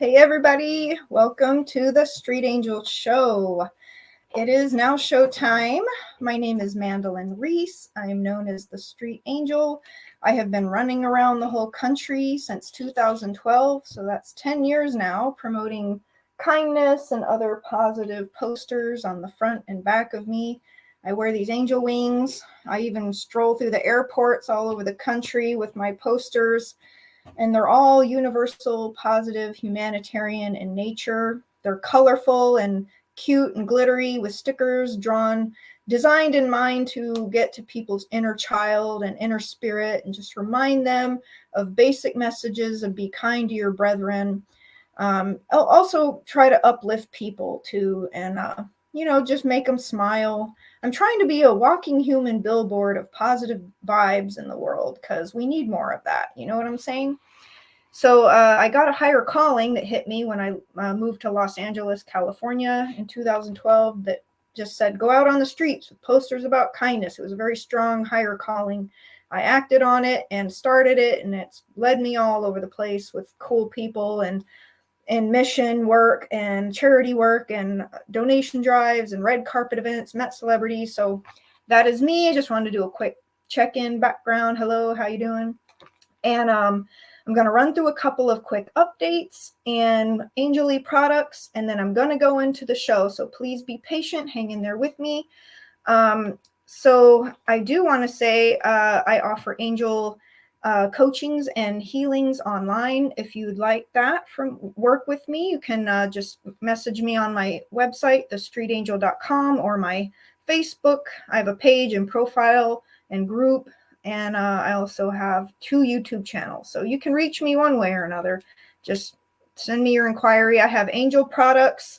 Hey everybody, welcome to the Street Angel Show. It is now show time. My name is Mandelyn Reese. I am known as the Street Angel. I have been running around the whole country since 2012, so that's 10 years now, promoting kindness and other positive posters on the front and back of me. I wear these angel wings. I even stroll through the airports all over the country with my posters. And they're all universal, positive, humanitarian in nature. They're colorful and cute and glittery with stickers designed in mind to get to people's inner child and inner spirit and just remind them of basic messages of be kind to your brethren. I'll also try to uplift people too and, just make them smile. I'm trying to be a walking human billboard of positive vibes in the world because we need more of that. You know what I'm saying? So I got a higher calling that hit me when I moved to Los Angeles, California in 2012 that just said, go out on the streets with posters about kindness. It was a very strong higher calling. I acted on it and started it, and it's led me all over the place with cool people and mission work and charity work and donation drives and red carpet events, met celebrities. So that is me. I just wanted to do a quick check-in background. Hello, how you doing? And I'm going to run through a couple of quick updates and Angel-y products, and then I'm going to go into the show. So please be patient, hang in there with me. So I do want to say I offer angel coachings and healings online. If you'd like that work with me, you can just message me on my website, thestreetangel.com, or my Facebook. I have a page and profile and group. And I also have 2 YouTube channels. So you can reach me one way or another. Just send me your inquiry. I have angel products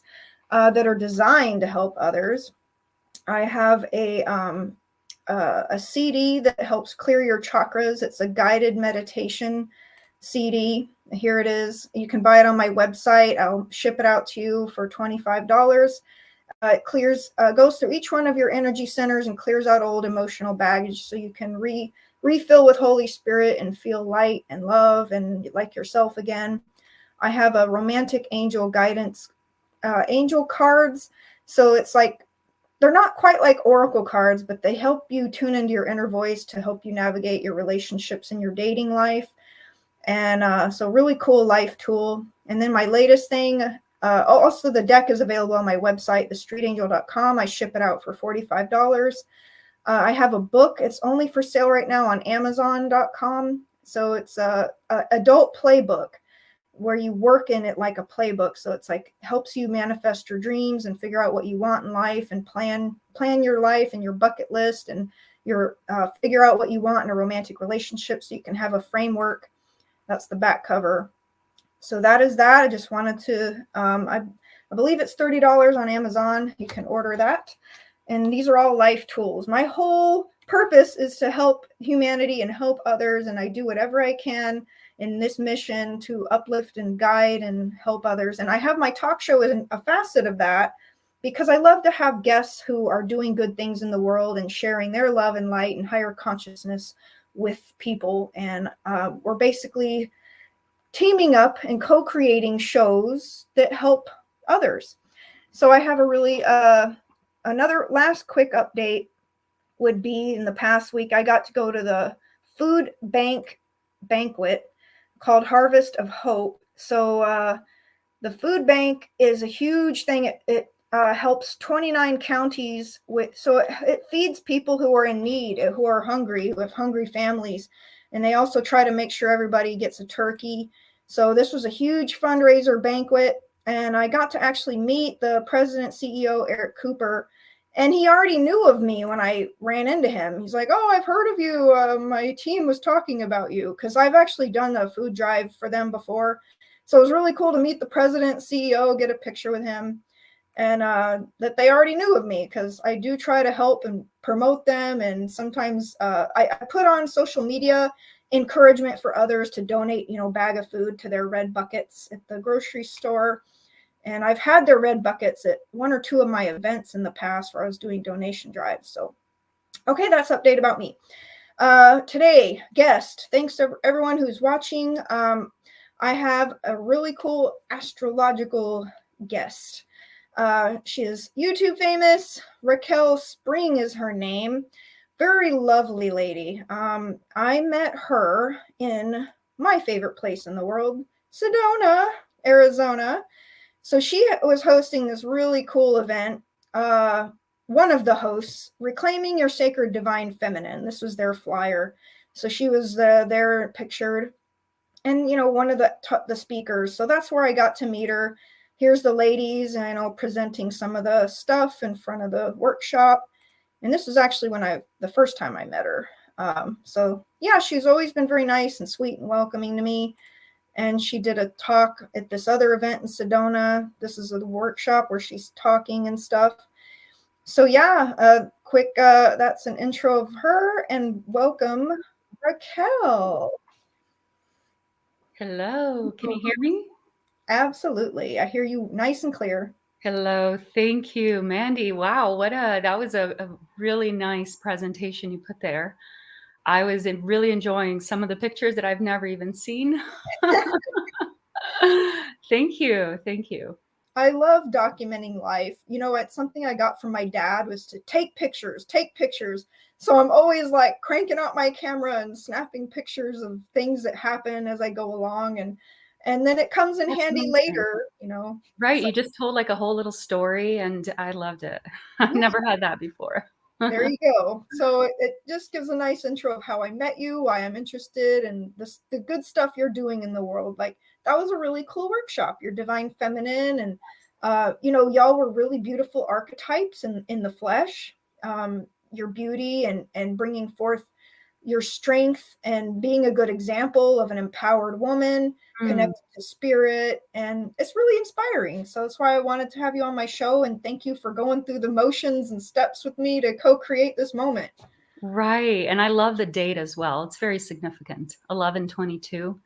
that are designed to help others. I have a CD that helps clear your chakras. It's a guided meditation CD. Here it is. You can buy it on my website. I'll ship it out to you for $25. It goes through each one of your energy centers and clears out old emotional baggage so you can refill with Holy Spirit and feel light and love and like yourself again. I have a romantic angel guidance angel cards. So it's like, they're not quite like oracle cards, but they help you tune into your inner voice to help you navigate your relationships and your dating life. And so really cool life tool. And then my latest thing, also the deck is available on my website, thestreetangel.com. I ship it out for $45. I have a book. It's only for sale right now on Amazon.com. So it's a adult playbook where you work in it like a playbook. So it's like helps you manifest your dreams and figure out what you want in life and plan your life and your bucket list and your figure out what you want in a romantic relationship so you can have a framework. That's the back cover. So that is that. I just wanted to, I believe it's $30 on Amazon. You can order that. And these are all life tools. My whole purpose is to help humanity and help others. And I do whatever I can in this mission to uplift and guide and help others. And I have my talk show as a facet of that because I love to have guests who are doing good things in the world and sharing their love and light and higher consciousness with people. And we're basically teaming up and co-creating shows that help others. So I have a really, another last quick update would be in the past week, I got to go to the food bank banquet called Harvest of Hope. So the food bank is a huge thing. It helps 29 counties so it feeds people who are in need, who are hungry, who have hungry families. And they also try to make sure everybody gets a turkey. So this was a huge fundraiser banquet. And I got to actually meet the president, CEO, Eric Cooper. And he already knew of me when I ran into him. He's like, oh, I've heard of you. My team was talking about you because I've actually done a food drive for them before. So it was really cool to meet the president, CEO, get a picture with him. And that they already knew of me because I do try to help and promote them. And sometimes I put on social media encouragement for others to donate, bag of food to their red buckets at the grocery store. And I've had their red buckets at 1 or 2 of my events in the past where I was doing donation drives. So, okay, that's update about me. Today, guest, thanks to everyone who's watching. I have a really cool astrological guest. She is YouTube famous. Raquel Spring is her name. Very lovely lady. I met her in my favorite place in the world, Sedona, Arizona. So she was hosting this really cool event. One of the hosts, Reclaiming Your Sacred Divine Feminine. This was their flyer. So she was there pictured, and one of the speakers. So that's where I got to meet her. Here's the ladies, and presenting some of the stuff in front of the workshop. And this was actually the first time I met her. So yeah, she's always been very nice and sweet and welcoming to me. And she did a talk at this other event in Sedona. This is a workshop where she's talking and stuff. So yeah, quick, that's an intro of her, and welcome, Raquel. Hello, can you hear me? Absolutely. I hear you nice and clear. Hello, thank you, Mandy. Wow, that was a really nice presentation you put there. I was really enjoying some of the pictures that I've never even seen. Thank you, thank you. I love documenting life. It's something I got from my dad, was to take pictures. So I'm always like cranking out my camera and snapping pictures of things that happen as I go along. And then it comes in handy later, Right, So, you just told like a whole little story and I loved it. I've never had that before. there you go. So it just gives a nice intro of how I met you, why I'm interested, and the good stuff you're doing in the world. Like, that was a really cool workshop, your divine feminine, and y'all were really beautiful archetypes in the flesh. Your beauty and bringing forth your strength and being a good example of an empowered woman connected to spirit, and it's really inspiring. So that's why I wanted to have you on my show, and thank you for going through the motions and steps with me to co-create this moment. Right, and I love the date as well. It's very significant. 11/22.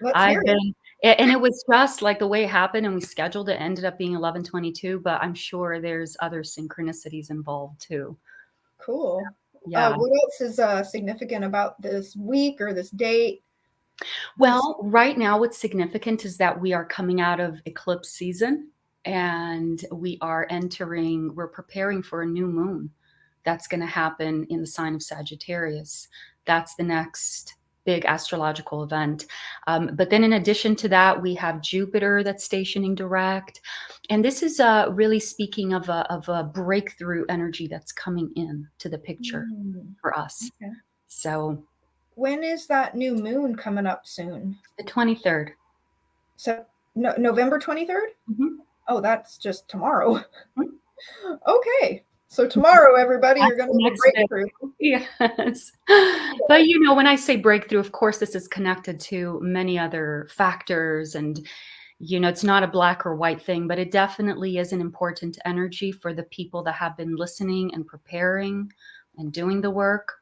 Let's hear it. And it was just like the way it happened, and we scheduled it ended up being 11/22, but I'm sure there's other synchronicities involved too. Cool. Yeah. What else is significant about this week or this date? Well, right now what's significant is that we are coming out of eclipse season and we're preparing for a new moon that's going to happen in the sign of Sagittarius. That's the next big astrological event. But then in addition to that, we have Jupiter that's stationing direct. And this is really speaking of a breakthrough energy that's coming in to the picture for us. Okay. So when is that new moon coming up soon? the 23rd. So November 23rd? Mm-hmm. Oh, that's just tomorrow. Okay. So tomorrow, everybody, That's you're going to get a breakthrough. Yes. But when I say breakthrough, of course, this is connected to many other factors, and it's not a black or white thing, but it definitely is an important energy for the people that have been listening and preparing and doing the work.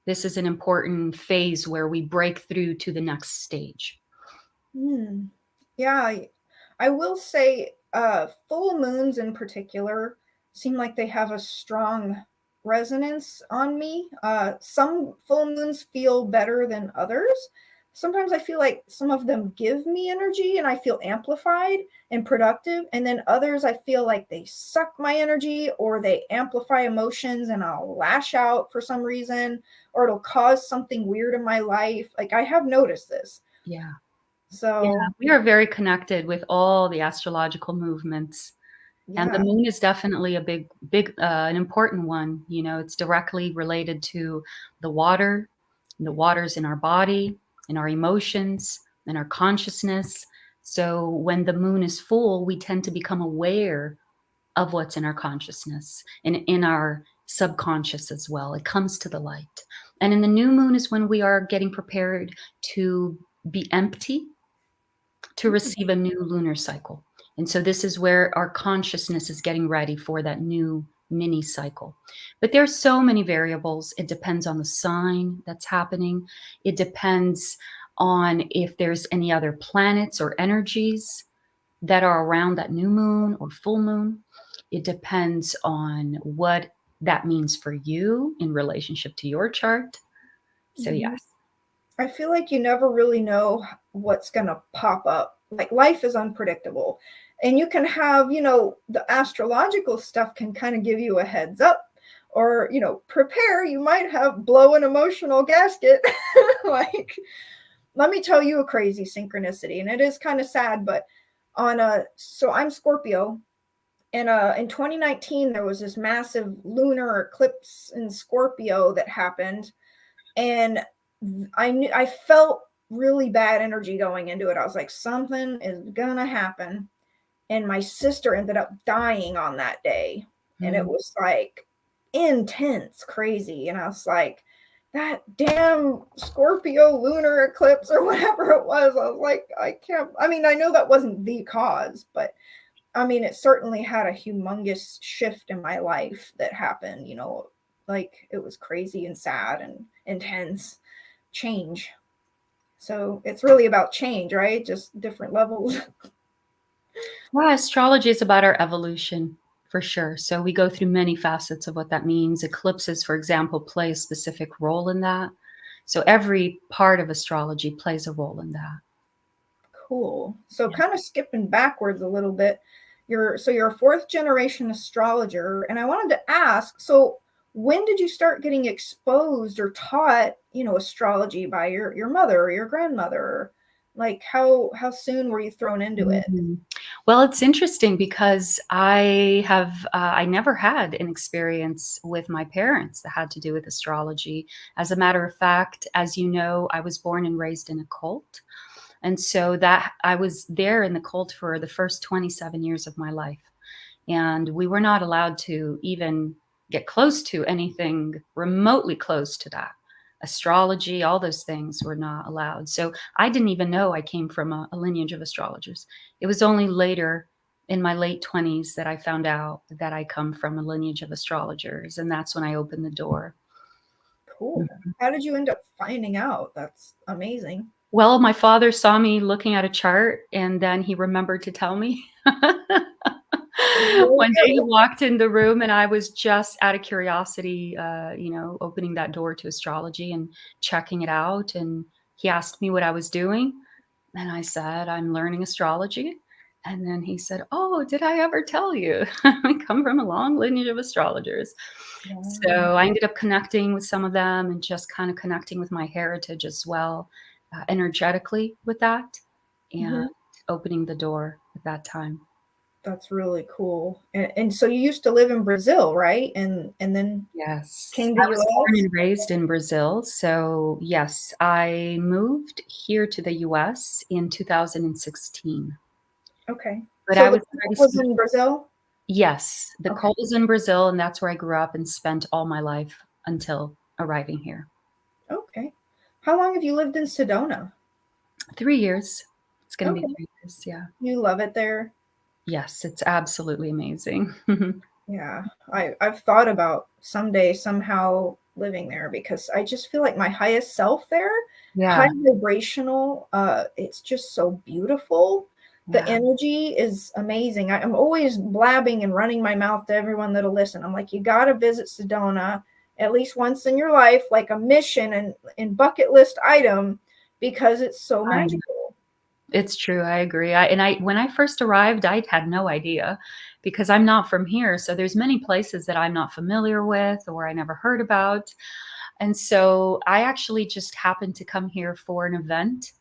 This is an important phase where we break through to the next stage. Yeah, I will say full moons in particular seem like they have a strong resonance on me. Some full moons feel better than others. Sometimes I feel like some of them give me energy and I feel amplified and productive. And then others, I feel like they suck my energy, or they amplify emotions and I'll lash out for some reason, or it'll cause something weird in my life. Like, I have noticed this. Yeah. So yeah, we are very connected with all the astrological movements. yeah. And the moon is definitely a big, an important one. It's directly related to the waters in our body, in our emotions, in our consciousness. So when the moon is full, we tend to become aware of what's in our consciousness and in our subconscious as well. It comes to the light. And in the new moon is when we are getting prepared to be empty, to receive a new lunar cycle. And so this is where our consciousness is getting ready for that new mini cycle. But there's so many variables. It depends on the sign that's happening. It depends on if there's any other planets or energies that are around that new moon or full moon. It depends on what that means for you in relationship to your chart. So yes. I feel like you never really know what's going to pop up. Like life is unpredictable. And you can have, the astrological stuff can kind of give you a heads up or, prepare. You might have blow an emotional gasket. Like, let me tell you a crazy synchronicity. And it is kind of sad, but so I'm Scorpio. And in 2019, there was this massive lunar eclipse in Scorpio that happened. And I felt really bad energy going into it. I was like, something is gonna happen. And my sister ended up dying on that day. And it was like intense, crazy. And I was like, that damn Scorpio lunar eclipse or whatever it was. I was like, I can't. I mean, I know that wasn't the cause, but I mean, it certainly had a humongous shift in my life that happened, like it was crazy and sad and intense change. So it's really about change, right? Just different levels. Well, astrology is about our evolution for sure. So we go through many facets of what that means. Eclipses, for example, play a specific role in that. So every part of astrology plays a role in that. Cool. So Yeah. kind of skipping backwards a little bit, you're a fourth generation astrologer. And I wanted to ask, so when did you start getting exposed or taught, astrology by your mother or your grandmother? Like how soon were you thrown into it? Mhm. Well, it's interesting because I never had an experience with my parents that had to do with astrology. As a matter of fact, as you know, I was born and raised in a cult. And so that I was there in the cult for the first 27 years of my life. And we were not allowed to even get close to anything remotely close to that. Astrology, all those things were not allowed. So I didn't even know I came from a lineage of astrologers. It was only later in my late 20s that I found out that I come from a lineage of astrologers. And that's when I opened the door. Cool. How did you end up finding out? That's amazing. Well, my father saw me looking at a chart and then he remembered to tell me. There you One day he go. walked in the room and I was just out of curiosity, opening that door to astrology and checking it out. And he asked me what I was doing. And I said, I'm learning astrology. And then he said, oh, did I ever tell you? I come from a long lineage of astrologers. Wow. So I ended up connecting with some of them and just kind of connecting with my heritage as well, energetically with that and Mhm. opening the door at that time. That's really cool. And so you used to live in Brazil, right? And then Yes, came to I was born US? and raised in Brazil. So, yes, I moved here to the US in 2016, Okay. but So I the was cult already was speaking. in Brazil? Yes, the Okay. cult is in Brazil, and that's where I grew up and spent all my life until arriving here. Okay. How long have you lived in Sedona? 3 years. It's gonna be Okay. 3 years, yeah. You love it there? Yes, it's absolutely amazing. Yeah. I've thought about someday somehow living there because I just feel like my highest self there, high Yeah, vibrational, it's just so beautiful. The yeah. energy is amazing. I'm always blabbing and running my mouth to everyone that'll listen. I'm like, you got to visit Sedona at least once in your life, like a mission and bucket list item because it's so I know. magical. It's true, I agree. I when I first arrived, I had no idea because I'm not from here, so there's many places that I'm not familiar with or I never heard about, and so I actually just happened to come here for an event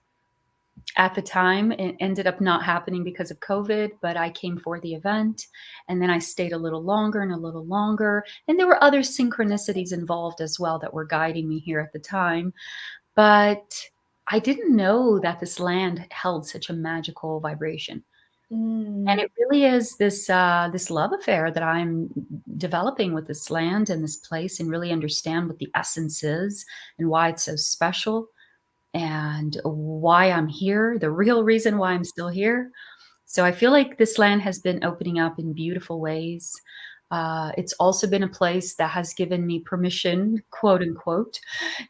at the time. It ended up not happening because of COVID, but I came for the event, and then I stayed a little longer and a little longer, and there were other synchronicities involved as well that were guiding me here at the time. But I didn't know that this land held such a magical vibration. And Mm, it really is this love affair that I'm developing with this land and this place, and really understand what the essence is and why it's so special and why I'm here, the real reason why I'm still here. So I feel like this land has been opening up in beautiful ways. It's also been a place that has given me permission, quote unquote,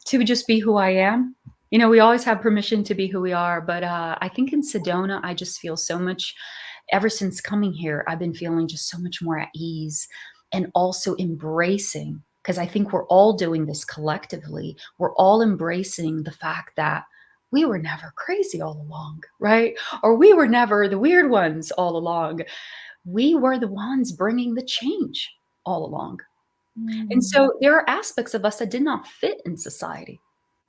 to just be who I am. You know, we always have permission to be who we are, but I think in Sedona, I just feel so much. Ever since coming here, I've been feeling just so much more at ease and also embracing. because I think we're all doing this collectively. We're all embracing the fact that we were never crazy all along, right? Or we were never the weird ones all along. We were the ones bringing the change all along. And Mm. so there are aspects of us that did not fit in society.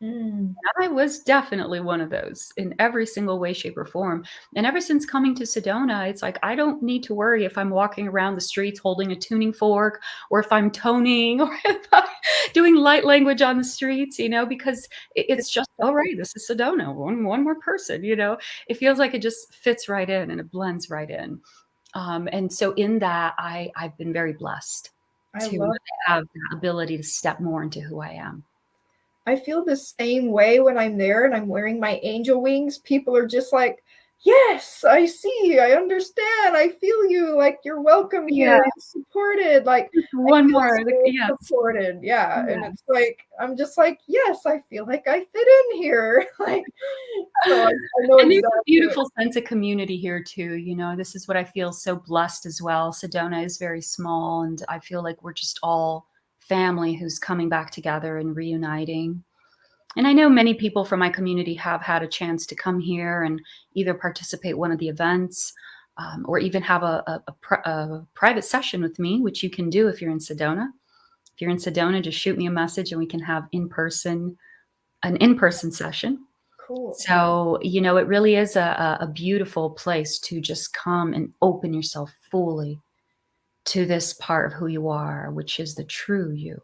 Mm. I was definitely one of those in every single way, shape, or form. And ever since coming to Sedona, it's like I don't need to worry if I'm walking around the streets holding a tuning fork, or if I'm toning, or if I'm doing light language on the streets, because it's just, all right, this is Sedona, one more person, It feels like it just fits right in and it blends right in. And so in that, I've been very blessed I to love have the ability to step more into who I am. I feel the same way when I'm there and I'm wearing my angel wings. People are just like, yes, I see, I understand, I feel you, like you're welcome Yeah. here, you're supported, like I One feel more, so yes. supported. Yeah. And Yeah. it's like, I'm just like, yes, I feel like I fit in here. Like, so I know And there's a exactly what. beautiful sense of community here too. This is what I feel so blessed as well. Sedona is very small, and I feel like we're just all family who's coming back together and reuniting. And I know many people from my community have had a chance to come here and either participate one of the events, or even have a private session with me, which you can do if you're in Sedona. If you're in Sedona, just shoot me a message and we can have an in-person session. Cool. So, it really is a beautiful place to just come and open yourself fully to this part of who you are, which is the true you.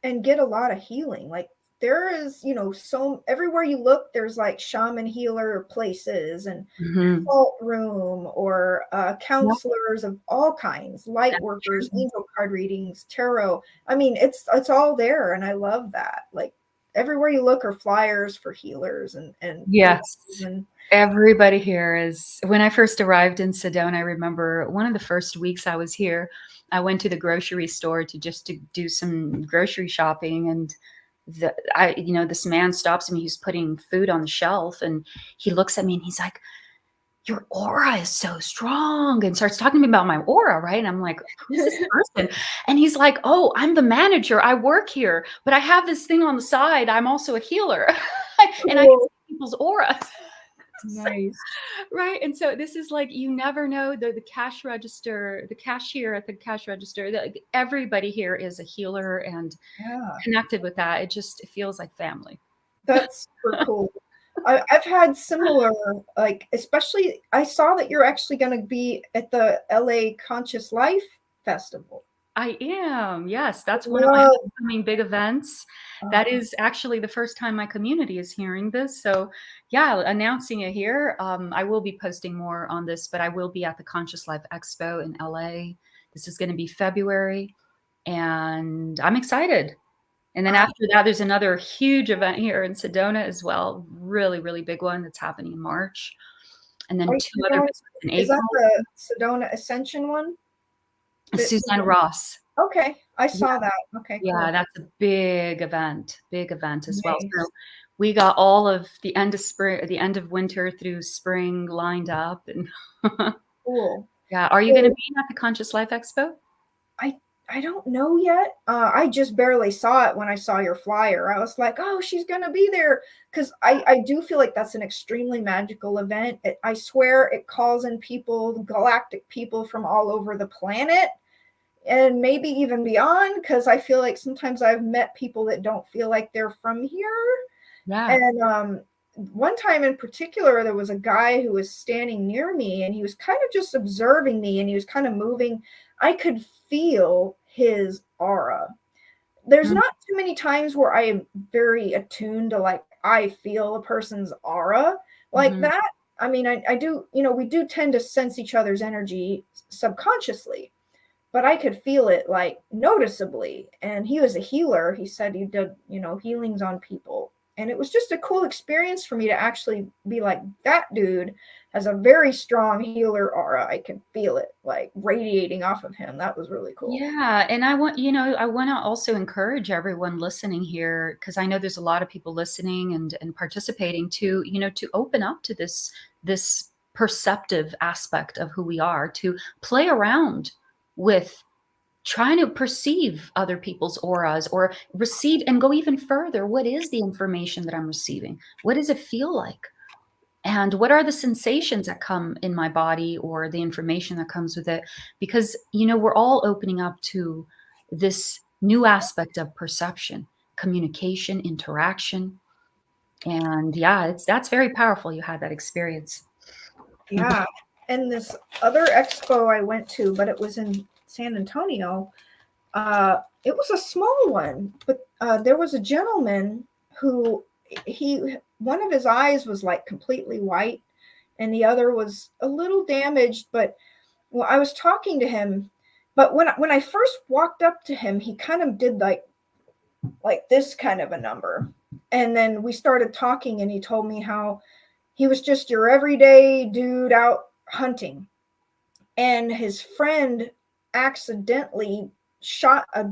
And get a lot of healing. Like there is, so everywhere you look, there's like shaman healer places and Mhm. salt room or Yep, counselors of all kinds, light that's workers, true. angel card readings, tarot. I mean, it's all there, and I love that. Like everywhere you look are flyers for healers and Yes. coaches and Everybody here is when I first arrived in Sedona, I remember one of the first weeks I was here, I went to the grocery store to do some grocery shopping, and this man stops me, he's putting food on the shelf, and he looks at me and he's like, "Your aura is so strong," and starts talking to me about my aura, right? And I'm like, "Who's this person?" And he's like, "Oh, I'm the manager. I work here, but I have this thing on the side. I'm also a healer." And I can cool. see people's auras. Nice. Right, and so this is like, you never know, the cash register, the cashier at the cash register, everybody here is a healer and Yeah. connected with that. It feels like family. That's super cool. I've had similar, like, especially I saw that you're actually going to be at the LA Conscious Life Festival. I am, yes, that's one of my Love. upcoming big events. That uh, is actually the first time my community is hearing this, so yeah, announcing it here. I will be posting more on this, but I will be at the Conscious Life Expo in LA. This is gonna be February, and I'm excited. And then I, after that, there's another huge event here in Sedona as well, really, really big one that's happening in March, and then are 2 you other going? big ones in Is that April. the Sedona Ascension one? Suzanne Ross. Okay, I Yeah, saw that. Okay, yeah, cool. that's a big event as well. So Nice. we got all of the end of spring, the end of winter through spring lined up, and Cool. yeah. Are you gonna So be at the Conscious Life Expo? I I don't know yet. I just barely saw it when I saw your flyer. I was like, oh, she's gonna be there because I do feel like that's an extremely magical event. I swear it calls in people, galactic people from all over the planet, and maybe even beyond. Because I feel like sometimes I've met people that don't feel like they're from here, Yeah. and one time in particular, there was a guy who was standing near me and he was kind of just observing me and he was kind of moving. I could feel his aura. There's Mm, not too many times where I am very attuned to like, I feel a person's aura like mhm. that. I mean, I do, we do tend to sense each other's energy subconsciously, but I could feel it like noticeably. And he was a healer. He said he did, healings on people. And it was just a cool experience for me to actually be like, that dude has a very strong healer aura. I can feel it like radiating off of him. That was really cool. Yeah, and I want to also encourage everyone listening here, because I know there's a lot of people listening and participating, to open up to this perceptive aspect of who we are, to play around with trying to perceive other people's auras or receive and go even further. What is the information that I'm receiving? What does it feel like? And what are the sensations that come in my body or the information that comes with it? Because, we're all opening up to this new aspect of perception, communication, interaction. And yeah, that's very powerful. You had that experience. Yeah. And this other expo I went to, but it was in San Antonio, it was a small one, but there was a gentleman who one of his eyes was like completely white and the other was a little damaged, but well, I was talking to him, but when I first walked up to him, he kind of did like this kind of a number. And then we started talking and he told me how he was just your everyday dude out hunting. And his friend accidentally shot a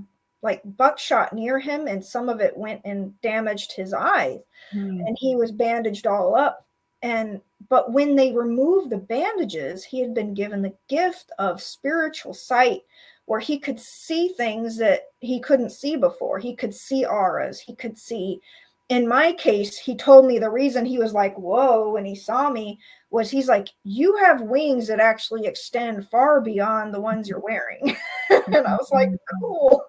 buckshot near him, and some of it went and damaged his eye. And he was bandaged all up. But when they removed the bandages, he had been given the gift of spiritual sight, where he could see things that he couldn't see before. He could see auras. He could see. In my case, he told me the reason he was like, whoa, when he saw me was he's like, you have wings that actually extend far beyond the ones you're wearing. And I was like, cool.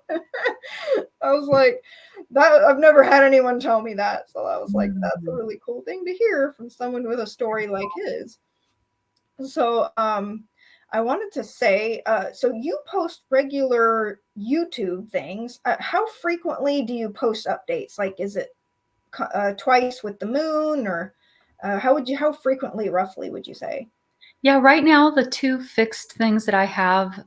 I was like, that I've never had anyone tell me that. So I was like, that's a really cool thing to hear from someone with a story like his. So I wanted to say, so you post regular YouTube things. How frequently do you post updates? Like, is it twice with the moon, or how frequently roughly would you say? Yeah, right now the two fixed things that I have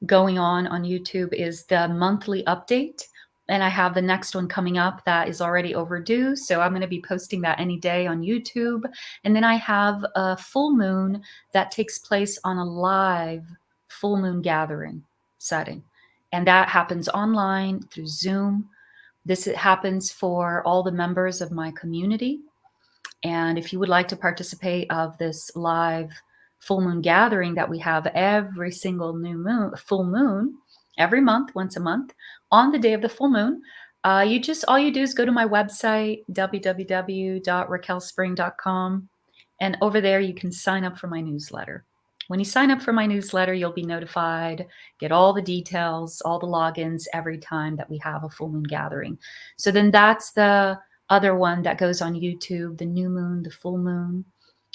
going on YouTube is the monthly update, and I have the next one coming up that is already overdue, so I'm going to be posting that any day on YouTube. And then I have a full moon that takes place on a live full moon gathering setting, and that happens online through Zoom. This happens for all the members of my community. And if you would like to participate of this live full moon gathering that we have every single full moon, every month, once a month, on the day of the full moon, all you do is go to my website, www.raquelspring.com, and over there you can sign up for my newsletter. When you sign up for my newsletter, you'll be notified, get all the details, all the logins every time that we have a full moon gathering. So then that's the other one that goes on YouTube, the new moon, the full moon.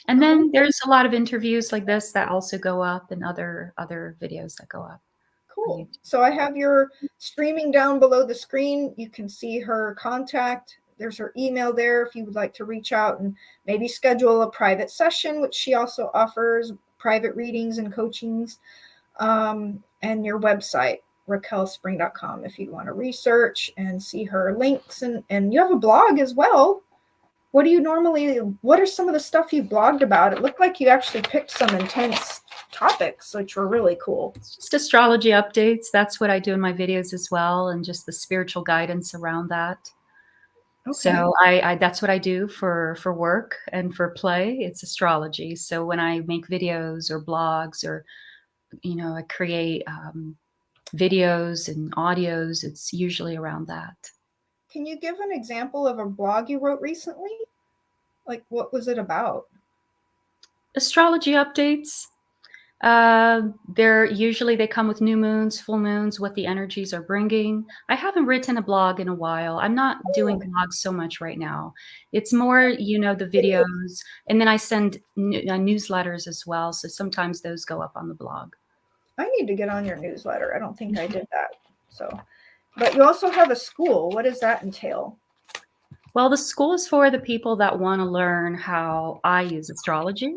And then there's a lot of interviews like this that also go up, and other videos that go up. Cool. So I have your streaming down below the screen. You can see her contact. There's her email there if you would like to reach out and maybe schedule a private session, which she also offers private readings and coachings, and your website, raquelspring.com, if you want to research and see her links. And you have a blog as well. What are some of the stuff you blogged about? It looked like you actually picked some intense topics, which were really cool. It's just astrology updates. That's what I do in my videos as well, and just the spiritual guidance around that. Okay. So I that's what I do for work and for play. It's astrology. So when I make videos or blogs, or I create videos and audios, it's usually around that. Can you give an example of a blog you wrote recently? Like, what was it about? Astrology updates. They come with new moons, full moons, what the energies are bringing. I haven't written a blog in a while. I'm not doing blogs so much right now. It's more, the videos, and then I send newsletters as well. So sometimes those go up on the blog. I need to get on your newsletter. I don't think I did that. So, but you also have a school. What does that entail? Well, the school is for the people that want to learn how I use astrology.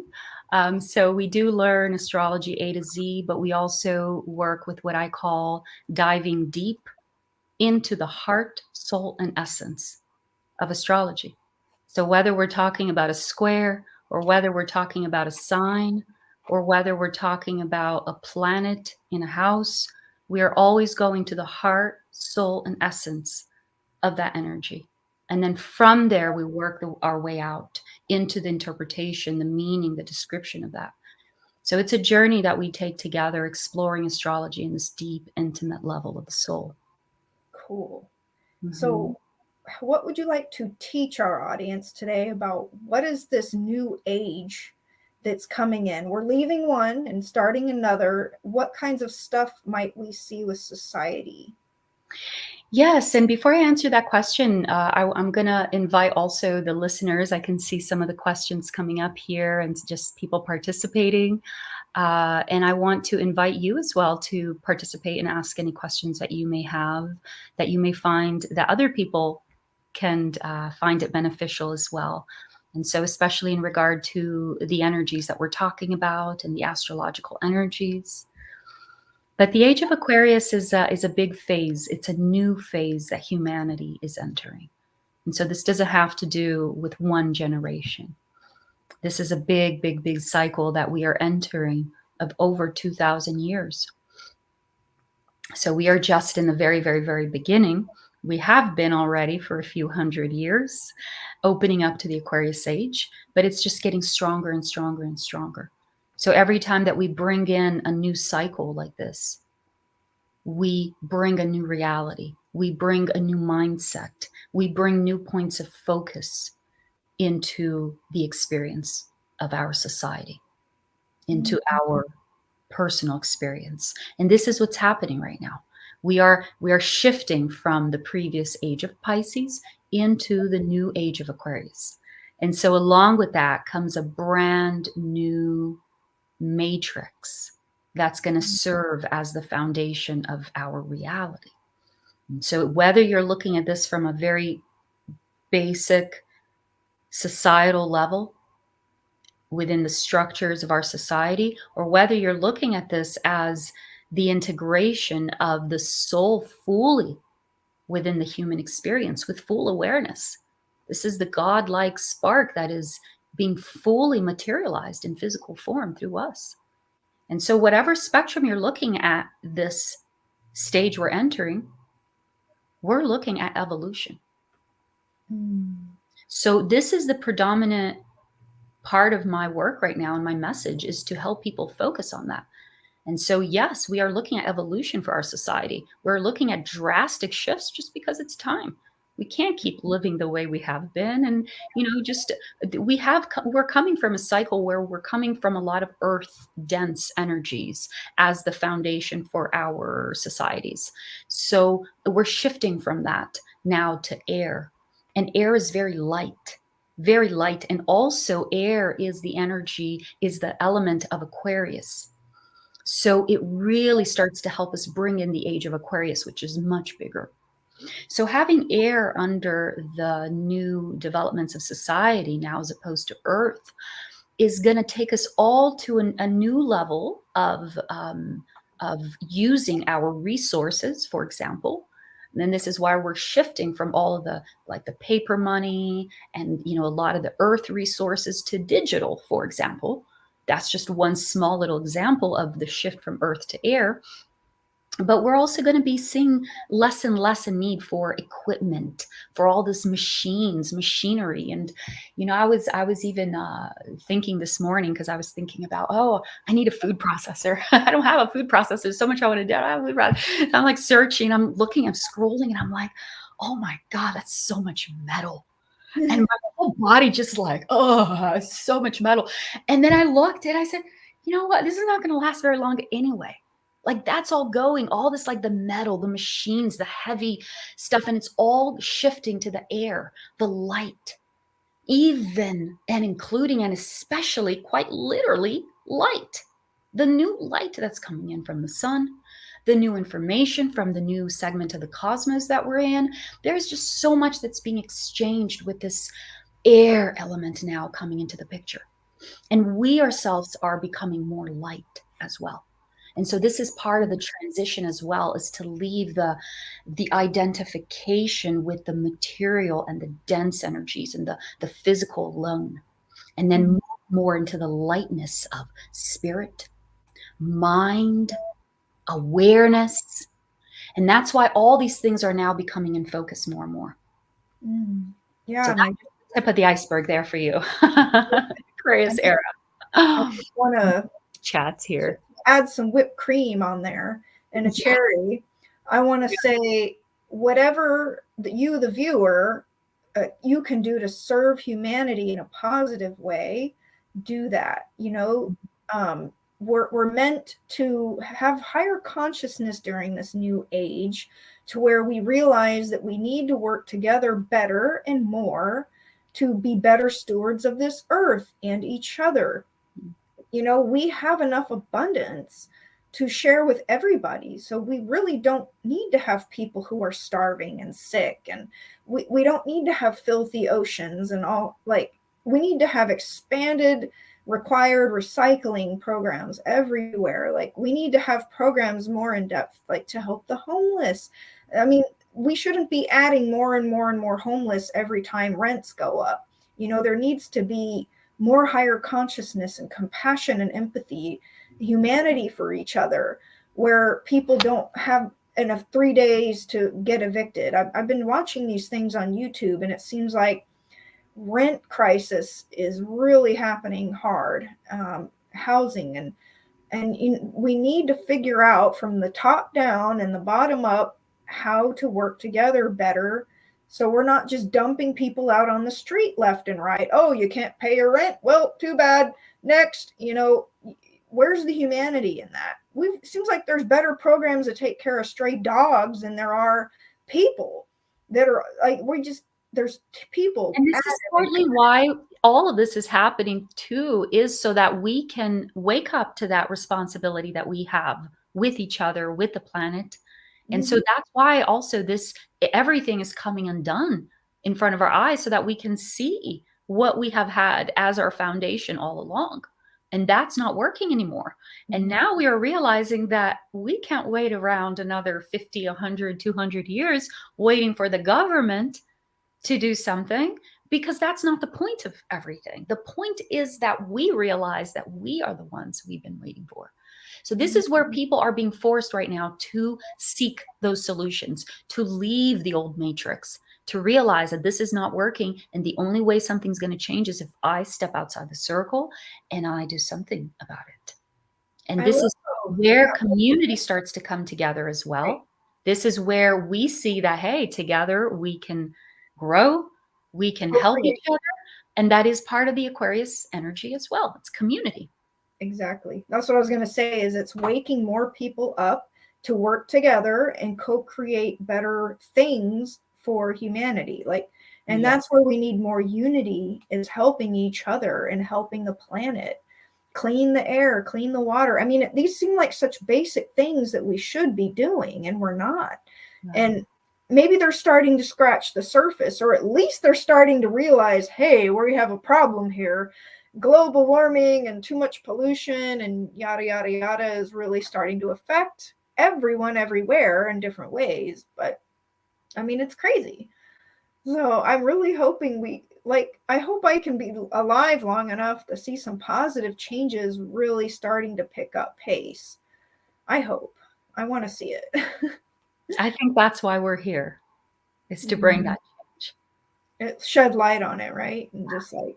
So we do learn astrology A to Z, but we also work with what I call diving deep into the heart, soul, and essence of astrology. So whether we're talking about a square, or whether we're talking about a sign, or whether we're talking about a planet in a house, we are always going to the heart, soul, and essence of that energy. And then from there, we work our way out into the interpretation, the meaning, the description of that. So it's a journey that we take together, exploring astrology in this deep, intimate level of the soul. Cool. Mm-hmm. So what would you like to teach our audience today about what is this new age that's coming in? We're leaving one and starting another. What kinds of stuff might we see with society? Yes, and before I answer that question, I'm going to invite also the listeners. I can see some of the questions coming up here and just people participating. And I want to invite you as well to participate and ask any questions that you may have, that you may find that other people can find it beneficial as well. And so especially in regard to the energies that we're talking about and the astrological energies. But the age of Aquarius is a big phase. It's a new phase that humanity is entering. And so this doesn't have to do with one generation. This is a big, big, big cycle that we are entering of over 2,000 years. So we are just in the very, very, very beginning. We have been already for a few hundred years, opening up to the Aquarius age, but it's just getting stronger and stronger and stronger. So every time that we bring in a new cycle like this, we bring a new reality. We bring a new mindset. We bring new points of focus into the experience of our society, into our personal experience. And this is what's happening right now. We are shifting from the previous age of Pisces into the new age of Aquarius. And so along with that comes a brand new matrix that's going to serve as the foundation of our reality. And so whether you're looking at this from a very basic societal level within the structures of our society, or whether you're looking at this as the integration of the soul fully within the human experience with full awareness. This is the godlike spark that is being fully materialized in physical form through us. And so whatever spectrum you're looking at this stage we're entering, we're looking at evolution. So this is the predominant part of my work right now, and my message is to help people focus on that. And so, yes, we are looking at evolution for our society. We're looking at drastic shifts just because it's time. We can't keep living the way we have been. And, just we're coming from a cycle where we're coming from a lot of earth dense energies as the foundation for our societies. So we're shifting from that now to air. And air is very light. Very light. And also air is the energy, is the element of Aquarius. So it really starts to help us bring in the age of Aquarius, which is much bigger. So having air under the new developments of society now, as opposed to earth, is going to take us all to a new level of using our resources, for example. And then this is why we're shifting from all of the paper money and a lot of the earth resources to digital, for example. That's just one small little example of the shift from earth to air. But we're also going to be seeing less and less a need for equipment, for all this machinery. And, I was even thinking this morning, because I was thinking about, I need a food processor. I don't have a food processor. There's so much I want to do. I don't have a food processor. I'm like searching, I'm looking, I'm scrolling, and I'm like, oh my God, that's so much metal. And my whole body just like, so much metal. And then I looked and I said, you know what? This is not going to last very long anyway. Like that's all going, all this like the metal, the machines, the heavy stuff, and it's all shifting to the air, the light, even and including and especially quite literally light, the new light that's coming in from the sun, the new information from the new segment of the cosmos that we're in. There's just so much that's being exchanged with this air element now coming into the picture. And we ourselves are becoming more light as well. And so this is part of the transition as well, is to leave the identification with the material and the dense energies and the physical alone, and then move more into the lightness of spirit, mind, awareness. And that's why all these things are now becoming in focus more and more. Yeah. So that's the tip of the iceberg there for you. Aquarius era. I just want to chats here. Add some whipped cream on there and a cherry. I want to say, whatever you, the viewer, you can do to serve humanity in a positive way, do that. You know, we're meant to have higher consciousness during this new age, to where we realize that we need to work together better and more to be better stewards of this earth and each other. You know, we have enough abundance to share with everybody. So we really don't need to have people who are starving and sick. And we don't need to have filthy oceans and all. Like, we need to have expanded required recycling programs everywhere. Like, we need to have programs more in depth, like to help the homeless. I mean, we shouldn't be adding more and more and more homeless every time rents go up. You know, there needs to be more higher consciousness and compassion and empathy, humanity for each other, where people don't have enough 3 days to get evicted. I've been watching these things on YouTube, and it seems like rent crisis is really happening hard. Housing and we need to figure out from the top down and the bottom up how to work together better, so we're not just dumping people out on the street left and right. Oh, you can't pay your rent? Well, too bad. Next. You know, where's the humanity in that? It seems like there's better programs to take care of stray dogs than there are people that are like, there's people. And this is partly why all of this is happening too, is so that we can wake up to that responsibility that we have with each other, with the planet. And so that's why also everything is coming undone in front of our eyes, so that we can see what we have had as our foundation all along. And that's not working anymore. And now we are realizing that we can't wait around another 50, 100, 200 years waiting for the government to do something, because that's not the point of everything. The point is that we realize that we are the ones we've been waiting for. So this is where people are being forced right now to seek those solutions, to leave the old matrix, to realize that this is not working. And the only way something's going to change is if I step outside the circle and I do something about it. And this is where community starts to come together as well. Right. This is where we see that, hey, together we can grow, we can help each other. And that is part of the Aquarius energy as well. It's community. Exactly. That's what I was going to say, is it's waking more people up to work together and co-create better things for humanity. Like, and that's where we need more unity, is helping each other and helping the planet clean the air, clean the water. I mean, these seem like such basic things that we should be doing, and we're not. Right. And maybe they're starting to scratch the surface, or at least they're starting to realize, hey, we have a problem here. Global warming and too much pollution and yada, yada, yada is really starting to affect everyone everywhere in different ways. But I mean, it's crazy. So I'm really hoping I hope I can be alive long enough to see some positive changes really starting to pick up pace. I hope. I want to see it. I think that's why we're here, is to bring that change. It shed light on it, right? And just like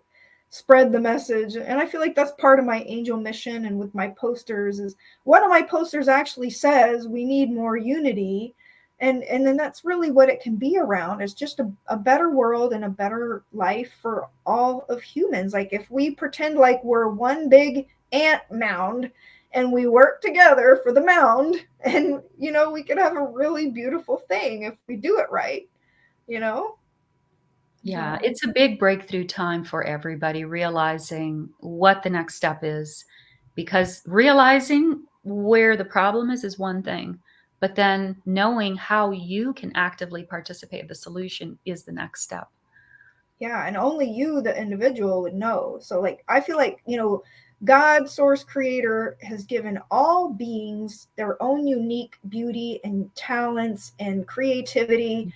spread the message. And I feel like that's part of my angel mission. And with my posters, is one of my posters actually says we need more unity. And then that's really what it can be around. It's just a better world and a better life for all of humans. Like, if we pretend like we're one big ant mound and we work together for the mound, and, you know, we could have a really beautiful thing if we do it right, you know? Yeah, it's a big breakthrough time for everybody, realizing what the next step is, because realizing where the problem is one thing, but then knowing how you can actively participate in the solution is the next step. Yeah, and only you, the individual, would know. So, like, I feel like, you know, God, source creator, has given all beings their own unique beauty and talents and creativity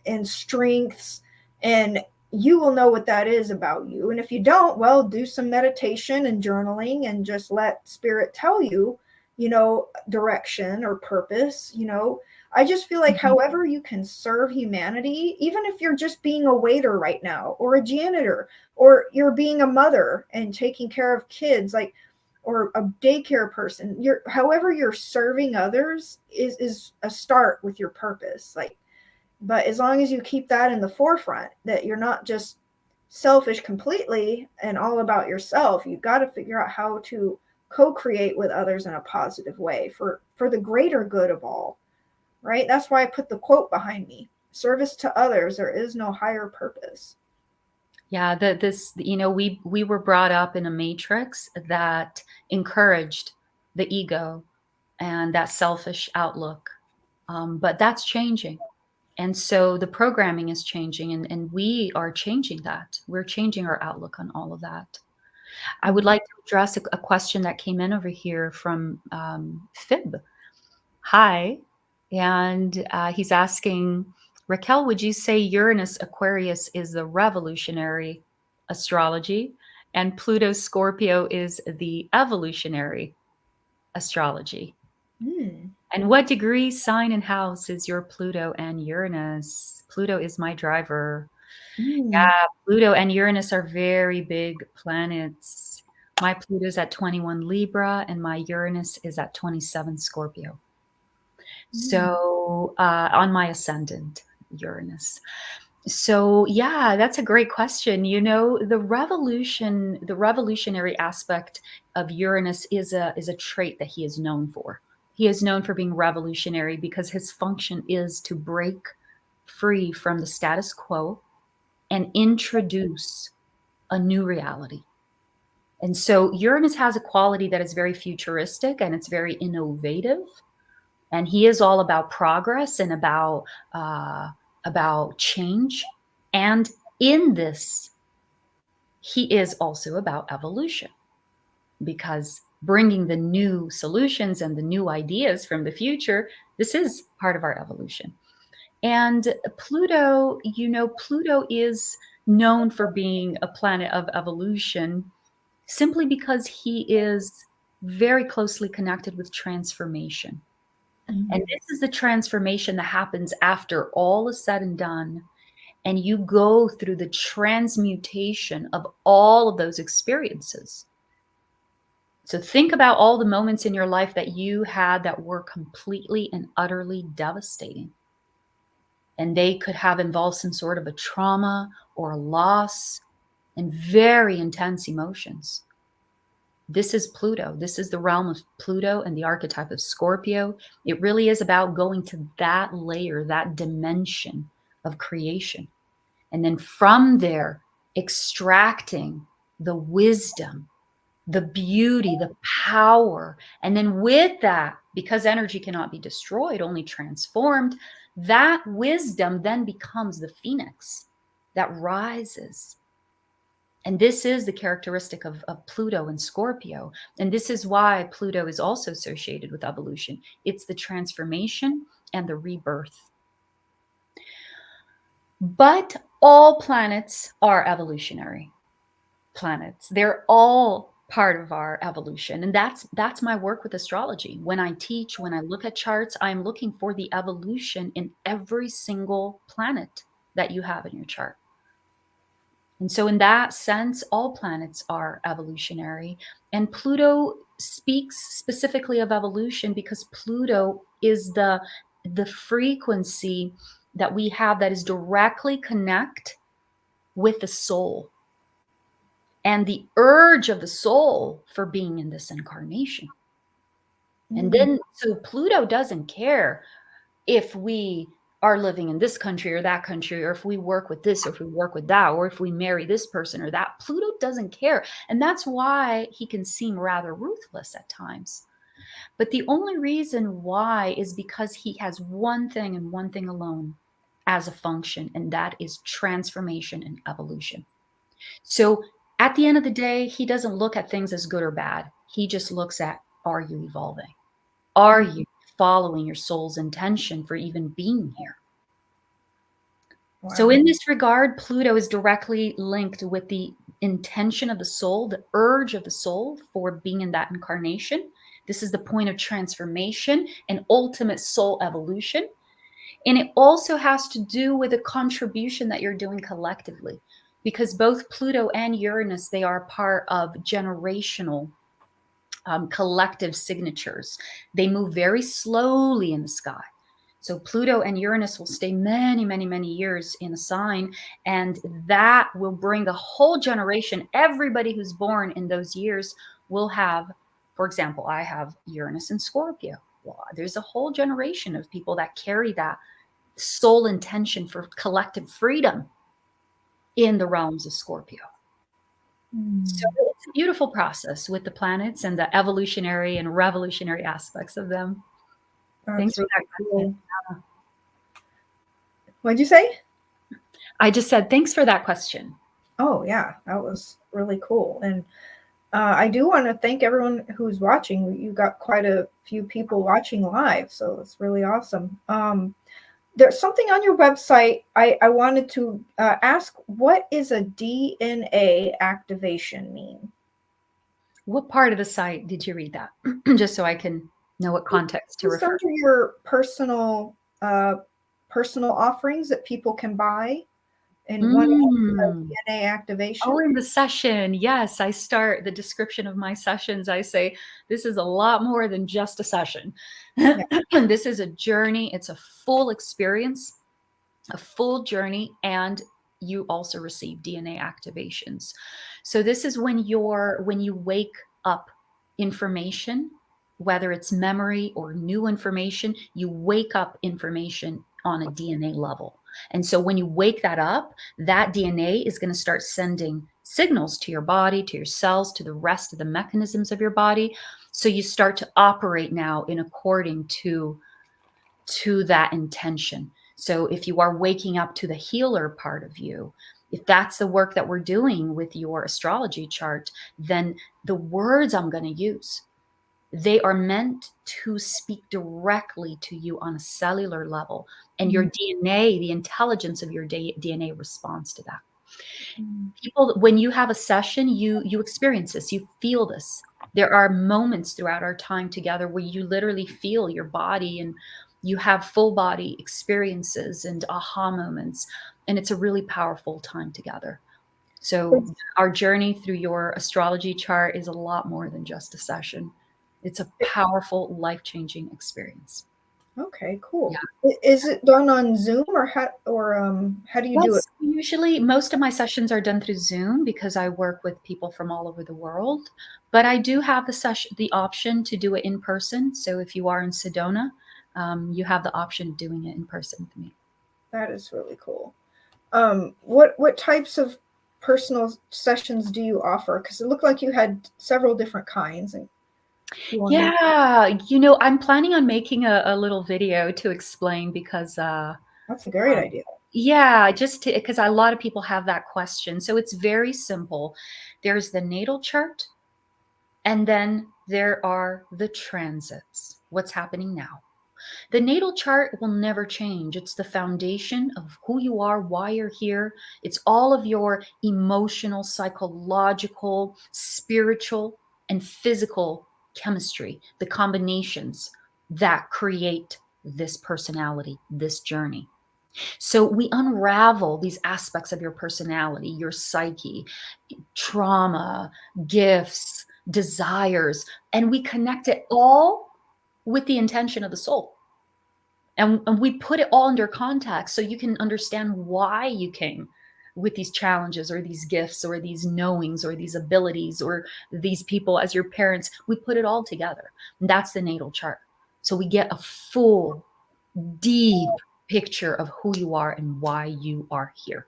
and strengths. And you will know what that is about you. And if you don't, well, do some meditation and journaling and just let spirit tell you, you know, direction or purpose. You know, I just feel like however you can serve humanity, even if you're just being a waiter right now, or a janitor, or you're being a mother and taking care of kids, like, or a daycare person. However you're serving others is a start with your purpose. Like, but as long as you keep that in the forefront, that you're not just selfish completely and all about yourself, you've got to figure out how to co-create with others in a positive way for the greater good of all, right? That's why I put the quote behind me: service to others, there is no higher purpose. Yeah, we were brought up in a matrix that encouraged the ego and that selfish outlook. But that's changing. And so the programming is changing, and we are changing that. We're changing our outlook on all of that. I would like to address a question that came in over here from Fib. Hi. And he's asking, Raquel, would you say Uranus Aquarius is the revolutionary astrology and Pluto Scorpio is the evolutionary astrology? And what degree, sign, and house is your Pluto and Uranus? Pluto is my driver. Yeah, Pluto and Uranus are very big planets. My Pluto's at 21 Libra and my Uranus is at 27 Scorpio. So on my ascendant, Uranus. So yeah, that's a great question. You know, the revolutionary aspect of Uranus is a trait that he is known for. He is known for being revolutionary because his function is to break free from the status quo and introduce a new reality. And so Uranus has a quality that is very futuristic and it's very innovative. And he is all about progress and about change. And in this, he is also about evolution, because bringing the new solutions and the new ideas from the future, this is part of our evolution. And Pluto, you know, Pluto is known for being a planet of evolution simply because he is very closely connected with transformation. And this is the transformation that happens after all is said and done. And you go through the transmutation of all of those experiences. So think about all the moments in your life that you had that were completely and utterly devastating. And they could have involved some sort of a trauma or a loss and very intense emotions. This is Pluto. This is the realm of Pluto and the archetype of Scorpio. It really is about going to that layer, that dimension of creation. And then from there, extracting the wisdom, the beauty, the power. And then with that, because energy cannot be destroyed, only transformed, that wisdom then becomes the phoenix that rises. And this is the characteristic of Pluto and Scorpio. And this is why Pluto is also associated with evolution. It's the transformation and the rebirth. But all planets are evolutionary planets. They're all part of our evolution. And that's my work with astrology. When I teach, when I look at charts, I'm looking for the evolution in every single planet that you have in your chart. And so in that sense, all planets are evolutionary. And Pluto speaks specifically of evolution because Pluto is the frequency that we have that is directly connect with the soul and the urge of the soul for being in this incarnation. And then, so Pluto doesn't care if we are living in this country or that country, or if we work with this, or if we work with that, or if we marry this person or that. Pluto doesn't care. And that's why he can seem rather ruthless at times. But the only reason why is because he has one thing and one thing alone as a function, and that is transformation and evolution. So at the end of the day, he doesn't look at things as good or bad. He just looks at, are you evolving? Are you following your soul's intention for even being here? Wow. So in this regard, Pluto is directly linked with the intention of the soul, the urge of the soul for being in that incarnation. This is the point of transformation and ultimate soul evolution. And it also has to do with the contribution that you're doing collectively, because both Pluto and Uranus, they are part of generational collective signatures. They move very slowly in the sky. So Pluto and Uranus will stay many, many, many years in a sign, and that will bring a whole generation. Everybody who's born in those years will have, for example, I have Uranus in Scorpio. Well, there's a whole generation of people that carry that soul intention for collective freedom in the realms of Scorpio. So it's a beautiful process with the planets and the evolutionary and revolutionary aspects of them. Thanks for that question. Cool. What'd you say? I just said, thanks for that question. Oh, yeah, that was really cool. And I do want to thank everyone who's watching. You got quite a few people watching live, so it's really awesome. There's something on your website I wanted to ask. What is a DNA activation mean? What part of the site did you read that? Just so I can know what context to refer to. Under your personal offerings that people can buy. And one DNA activation. Oh, in the session. Yes, I start the description of my sessions. I say, this is a lot more than just a session. Yeah. This is a journey. It's a full experience, a full journey. And you also receive DNA activations. So this is when you wake up information, whether it's memory or new information, you wake up information on a DNA level. And so when you wake that up, that DNA is going to start sending signals to your body, to your cells, to the rest of the mechanisms of your body. So you start to operate now in according to that intention. So if you are waking up to the healer part of you, if that's the work that we're doing with your astrology chart, then the words I'm going to use, they are meant to speak directly to you on a cellular level. And your DNA, the intelligence of your DNA responds to that. People, when you have a session, you experience this, you feel this. There are moments throughout our time together where you literally feel your body and you have full body experiences and aha moments. And it's a really powerful time together. So our journey through your astrology chart is a lot more than just a session. It's a powerful, life-changing experience. Okay, cool. Yeah. Is it done on Zoom or how do you do it? Usually, most of my sessions are done through Zoom because I work with people from all over the world. But I do have the option to do it in person. So if you are in Sedona, you have the option of doing it in person with me. That is really cool. What types of personal sessions do you offer? Because it looked like you had several different kinds. And yeah, I'm planning on making a little video to explain because that's a great idea. Yeah, just because a lot of people have that question. So it's very simple. There's the natal chart, and then there are the transits. What's happening now? The natal chart will never change. It's the foundation of who you are, why you're here. It's all of your emotional, psychological, spiritual, and physical chemistry, the combinations that create this personality, this journey. So we unravel these aspects of your personality, your psyche, trauma, gifts, desires, and we connect it all with the intention of the soul. And we put it all under context so you can understand why you came with these challenges or these gifts or these knowings or these abilities or these people as your parents. We put it all together. And that's the natal chart. So we get a full, deep picture of who you are and why you are here.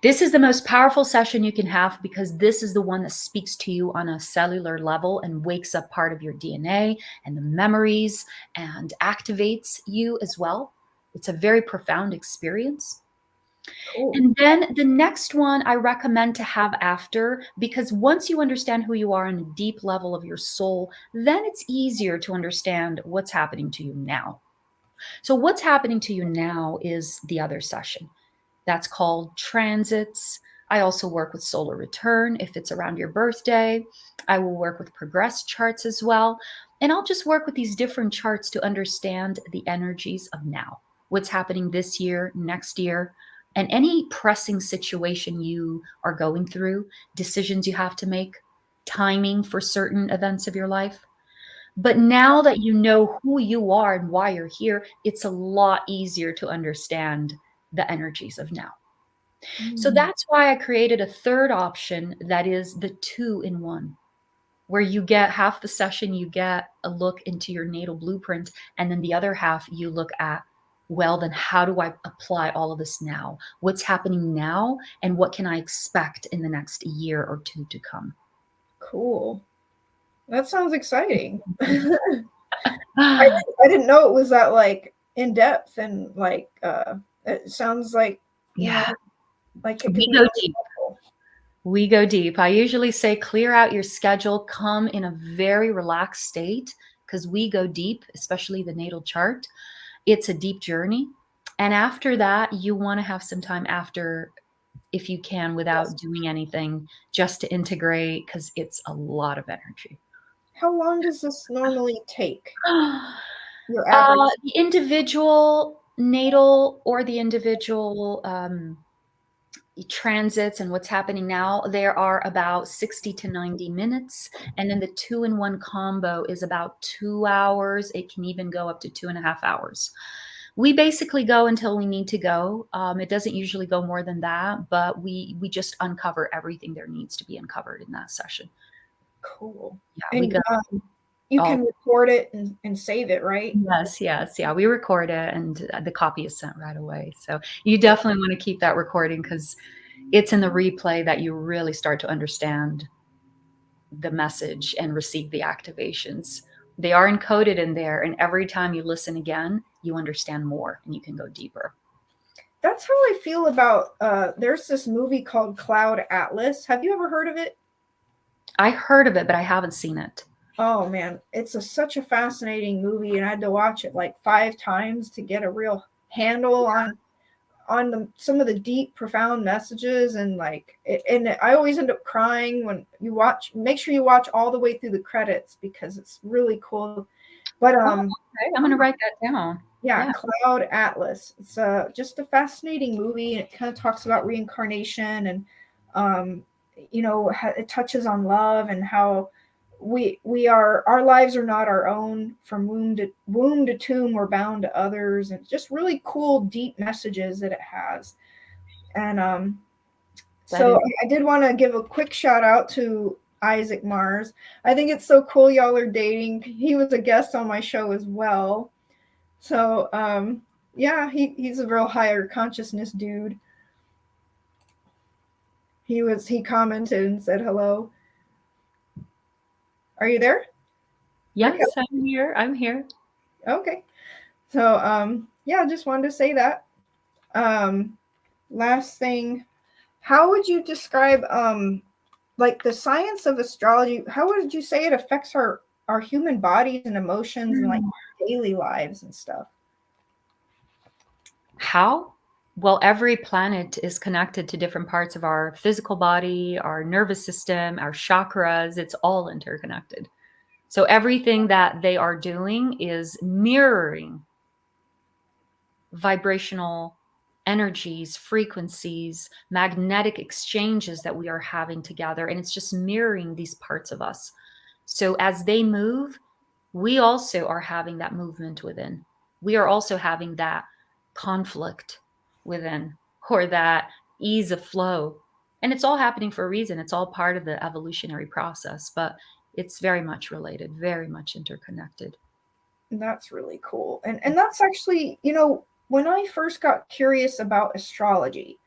This is the most powerful session you can have because this is the one that speaks to you on a cellular level and wakes up part of your DNA and the memories and activates you as well. It's a very profound experience. Cool. And then the next one I recommend to have after, because once you understand who you are on a deep level of your soul, then it's easier to understand what's happening to you now. So what's happening to you now is the other session. That's called transits. I also work with solar return if it's around your birthday. I will work with progress charts as well. And I'll just work with these different charts to understand the energies of now, what's happening this year, next year, and any pressing situation you are going through, decisions you have to make. timing for certain events of your life. But now that you know who you are and why you're here, it's a lot easier to understand the energies of now. So Mm, that's why I created a third option that is the 2-in-1, where you get half the session, you get a look into your natal blueprint, and then the other half you look at, well, then how do I apply all of this now? What's happening now, and what can I expect in the next year or two to come? cool. That sounds exciting. I didn't know it was that like in depth and like it sounds like, you know, Yeah, like it could we be go really deep. helpful. We go deep. I usually say clear out your schedule, come in a very relaxed state, because we go deep, especially the natal chart. It's a deep journey. And after that, you want to have some time after, if you can, Yes. without doing anything, just to integrate, because it's a lot of energy. How long does this normally take? Your average? The individual natal or the individual transits and what's happening now, there are about 60 to 90 minutes. And then the 2-in-1 combo is about 2 hours. It can even go up to 2.5 hours. We basically go until we need to go. It doesn't usually go more than that, but we just uncover everything there needs to be uncovered in that session. Cool. Yeah, we And go you all. can record it and save it, right? Yes. Yeah, we record it and the copy is sent right away. So you definitely want to keep that recording, because it's in the replay that you really start to understand the message and receive the activations. They are encoded in there, and every time you listen again, you understand more and you can go deeper. That's how I feel about there's this movie called Cloud Atlas. Have you ever heard of it? I heard of it, but I haven't seen it. Oh man, it's such a fascinating movie, and I had to watch it like 5 times to get a real handle on some of the deep, profound messages. And like, and I always end up crying when you watch. Make sure you watch all the way through the credits because it's really cool. But Oh, okay. I'm going to write that down. yeah, Yeah. Cloud Atlas. It's just a fascinating movie, and it kind of talks about reincarnation and it touches on love and how we are our lives are not our own. From womb to tomb, we're bound to others, and just really cool, deep messages that it has. And That so is. I did want to give a quick shout out to Isaac Mars. I think it's so cool y'all are dating. He was a guest on my show as well. So yeah, he's a real higher consciousness dude. He commented and said hello. Are you there? Yes, Raquel? I'm here. I'm here. Okay. So yeah, just wanted to say that. Last thing, how would you describe like the science of astrology? How would you say it affects our human bodies and emotions and like daily lives and stuff? How? Well, every planet is connected to different parts of our physical body, our nervous system, our chakras. It's all interconnected. So everything that they are doing is mirroring vibrational energies, frequencies, magnetic exchanges that we are having together. And it's just mirroring these parts of us. So as they move, we also are having that movement within. We are also having that conflict within, or that ease of flow. And it's all happening for a reason. It's all part of the evolutionary process, but it's very much related, very much interconnected. That's really cool. And that's actually, when I first got curious about astrology,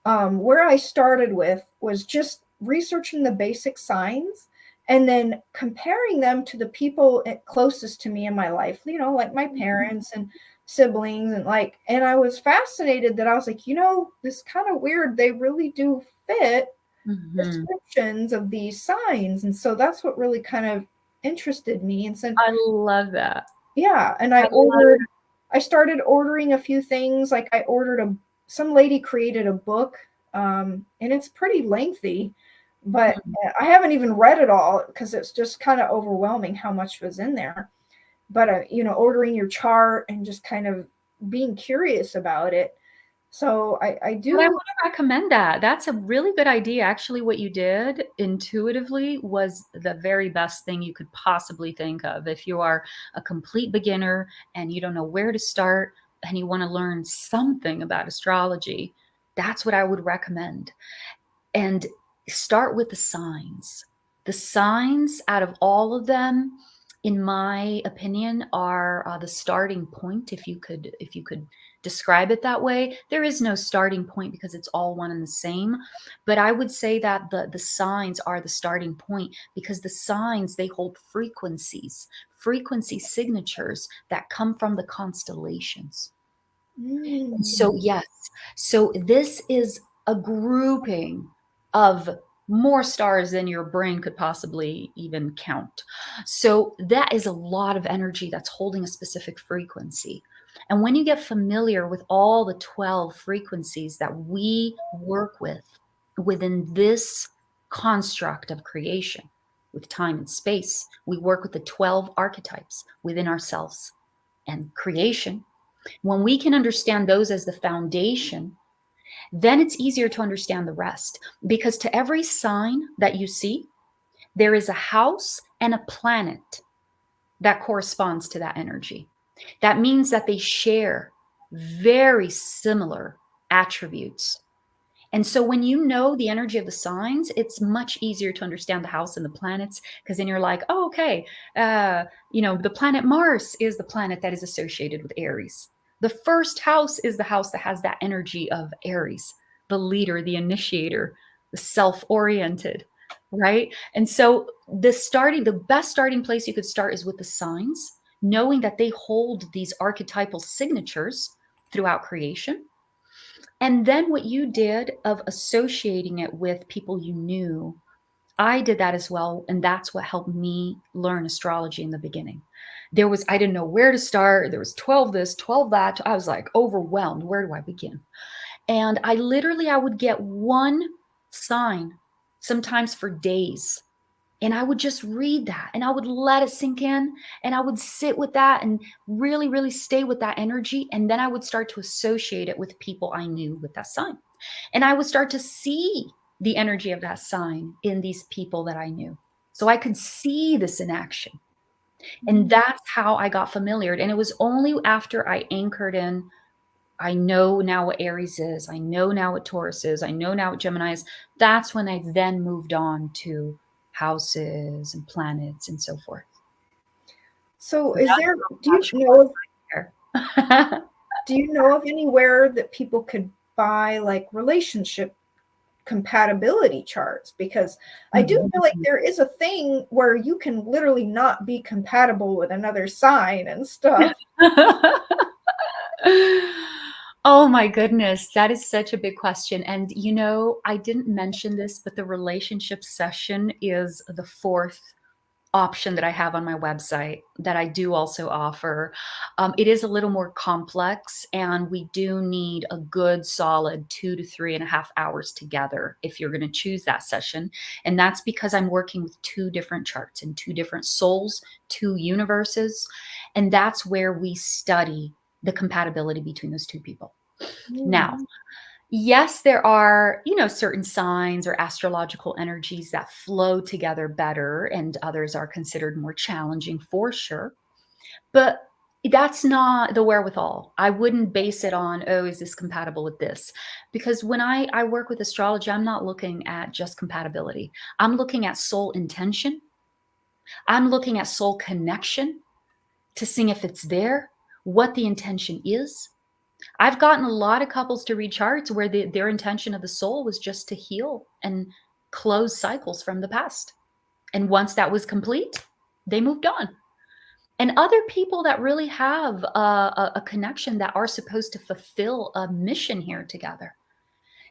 where I started with was just researching the basic signs and then comparing them to the people closest to me in my life, like my parents and siblings. And I was fascinated that I was like, this kind of weird. They really do fit Mhm. descriptions of these signs. And so that's what really kind of interested me. And so, I love that. yeah. And I love I started ordering a few things. Like I ordered some lady created a book, and it's pretty lengthy, but Mhm. I haven't even read it all because it's just kind of overwhelming how much was in there. But ordering your chart and just kind of being curious about it. So I But I do. want to recommend that. That's a really good idea. Actually, what you did intuitively was the very best thing you could possibly think of. If you are a complete beginner and you don't know where to start and you want to learn something about astrology, that's what I would recommend. And start with the signs. The signs, out of all of them, in my opinion, are the starting point. If you could describe it that way, there is no starting point because it's all one and the same. But I would say that the signs are the starting point because the signs, they hold frequency signatures that come from the constellations. So Mm. yes, so this is a grouping of more stars than your brain could possibly even count. So that is a lot of energy that's holding a specific frequency. And when you get familiar with all the 12 frequencies that we work with within this construct of creation, with time and space, we work with the 12 archetypes within ourselves and creation. When we can understand those as the foundation, then it's easier to understand the rest. Because to every sign that you see, there is a house and a planet that corresponds to that energy. That means that they share very similar attributes. And so when you know the energy of the signs, it's much easier to understand the house and the planets because then you're like, oh, okay, the planet Mars is the planet that is associated with Aries. The first house is the house that has that energy of Aries, the leader, the initiator, the self-oriented, right? And so the best starting place you could start is with the signs, knowing that they hold these archetypal signatures throughout creation. And then what you did of associating it with people you knew, I did that as well. And that's what helped me learn astrology in the beginning. I didn't know where to start. There was 12 this, 12 that. I was like overwhelmed. Where do I begin? And I would get one sign, sometimes for days. And I would just read that and I would let it sink in and I would sit with that and really, really stay with that energy. And then I would start to associate it with people I knew with that sign. And I would start to see the energy of that sign in these people that I knew. So I could see this in action. And that's how I got familiar. And it was only after I anchored in, I know now what Aries is. I know now what Taurus is. I know now what Gemini is. That's when I then moved on to houses and planets and so forth. So So is that's there, how much there. do you know of anywhere that people could buy like relationship compatibility charts? Because I do feel like there is a thing where you can literally not be compatible with another sign and stuff. Oh my goodness, that is such a big question. And I didn't mention this, but the relationship session is the fourth option that I have on my website that I do also offer. It is a little more complex, and we do need a good solid 2 to 3.5 hours together if you're going to choose that session. And that's because I'm working with two different charts and two different souls, two universes. And that's where we study the compatibility between those two people. Now, yes, there are, certain signs or astrological energies that flow together better, and others are considered more challenging for sure. But that's not the wherewithal. I wouldn't base it on, oh, is this compatible with this? Because when I work with astrology, I'm not looking at just compatibility. I'm looking at soul intention. I'm looking at soul connection to see if it's there, what the intention is. I've gotten a lot of couples to read charts where their intention of the soul was just to heal and close cycles from the past. And once that was complete, they moved on. And other people that really have a connection that are supposed to fulfill a mission here together.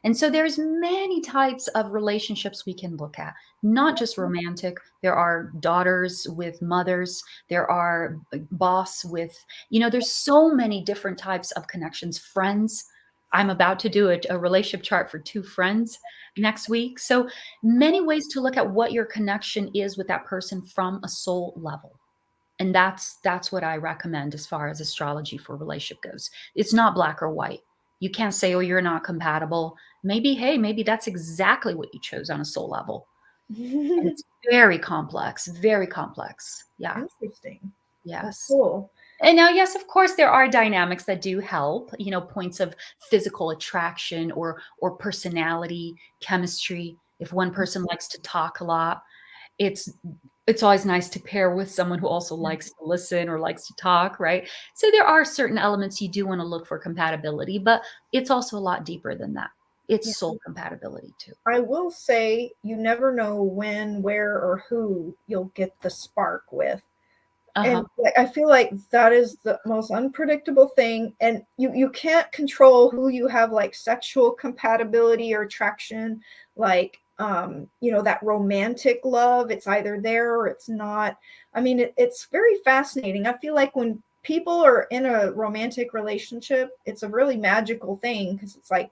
And so there's many types of relationships we can look at, not just romantic. There are daughters with mothers. There are boss with, there's so many different types of connections. Friends. I'm about to do a relationship chart for two friends next week. So many ways to look at what your connection is with that person from a soul level. And that's what I recommend as far as astrology for relationship goes. It's not black or white. You can't say, oh, you're not compatible. Maybe, hey, maybe that's exactly what you chose on a soul level. And it's very complex, very complex. Yeah. Interesting. That's Yes. cool. And now, yes, of course, there are dynamics that do help, points of physical attraction or personality, chemistry. If one person likes to talk a lot, it's it's always nice to pair with someone who also likes to listen or likes to talk, right? So there are certain elements you do want to look for compatibility, but it's also a lot deeper than that. It's Yeah. soul compatibility too. I will say you never know when, where, or who you'll get the spark with. And I feel like that is the most unpredictable thing. And you can't control who you have like sexual compatibility or attraction, like that romantic love. It's either there or it's not. I mean, it's very fascinating. I feel like when people are in a romantic relationship, it's a really magical thing because it's like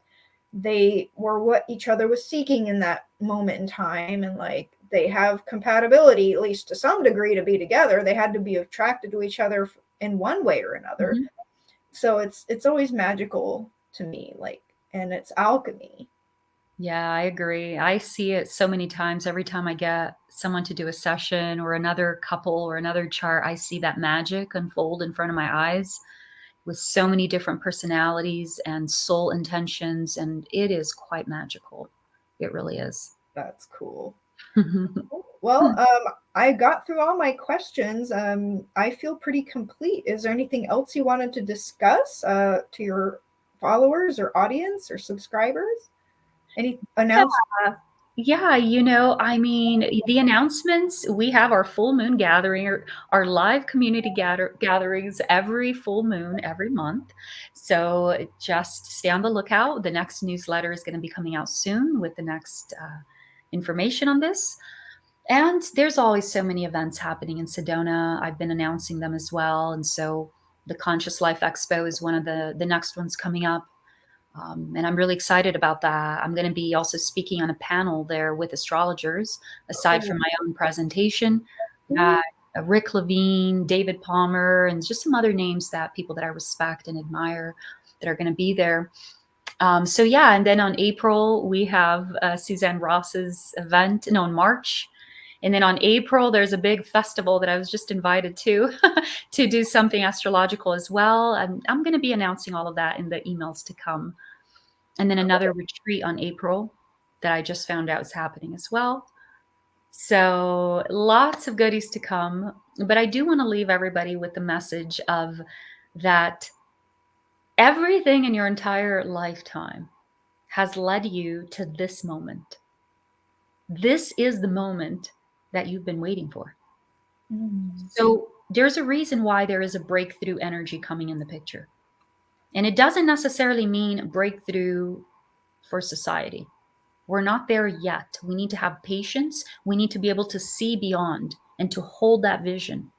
they were what each other was seeking in that moment in time, and like they have compatibility, at least to some degree, to be together. They had to be attracted to each other in one way or another. So it's always magical to me, like, and it's alchemy. Yeah, I agree. I see it so many times. Every time I get someone to do a session or another couple or another chart, I see that magic unfold in front of my eyes with so many different personalities and soul intentions, and it is quite magical. It really is. That's cool. Well, I got through all my questions. I feel pretty complete. Is there anything else you wanted to discuss to your followers or audience or subscribers? Any announcements? Yeah, I mean, the announcements, we have our full moon gathering, or our live community gatherings every full moon every month. So just stay on the lookout. The next newsletter is going to be coming out soon with the next information on this. And there's always so many events happening in Sedona. I've been announcing them as well. And so the Conscious Life Expo is one of the next ones coming up. And I'm really excited about that. I'm going to be also speaking on a panel there with astrologers, aside from my own presentation. Rick Levine, David Palmer, and just some other names that people that I respect and admire that are going to be there. So yeah, and then on April, we have Suzanne Ross's event. No, in March. And then on April, there's a big festival that I was just invited to do something astrological as well. I'm going to be announcing all of that in the emails to come. And then another retreat on April that I just found out is happening as well. So lots of goodies to come. But I do want to leave everybody with the message of that everything in your entire lifetime has led you to this moment. This is the moment that you've been waiting for. So there's a reason why there is a breakthrough energy coming in the picture. And it doesn't necessarily mean breakthrough for society. We're not there yet. We need to have patience. We need to be able to see beyond and to hold that vision.